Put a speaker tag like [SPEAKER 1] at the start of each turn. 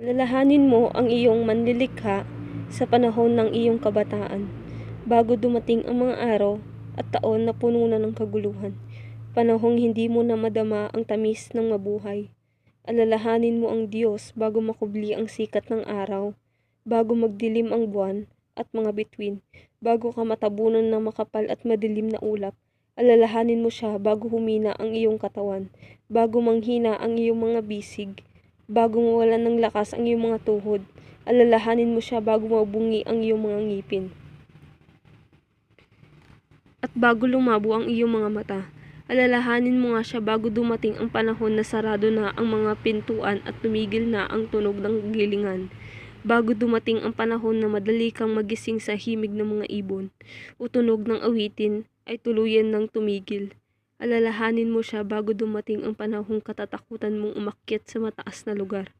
[SPEAKER 1] Alalahanin mo ang iyong manlilikha sa panahon ng iyong kabataan, bago dumating ang mga araw at taon na puno na ng kaguluhan, panahong hindi mo na madama ang tamis ng mabuhay. Alalahanin mo ang Diyos bago makubli ang sikat ng araw, bago magdilim ang buwan at mga bituin, bago ka matabunan ng makapal at madilim na ulap. Alalahanin mo siya bago humina ang iyong katawan, bago manghina ang iyong mga bisig, bago mawalan ng lakas ang iyong mga tuhod. Alalahanin mo siya bago mabungi ang iyong mga ngipin, at bago lumabo ang iyong mga mata. Alalahanin mo nga siya bago dumating ang panahon na sarado na ang mga pintuan at tumigil na ang tunog ng gilingan. Bago dumating ang panahon na madali kang magising sa himig ng mga ibon o tunog ng awitin ay tuluyan ng tumigil. Alalahanin mo siya bago dumating ang panahong katatakutan mong umakyat sa mataas na lugar.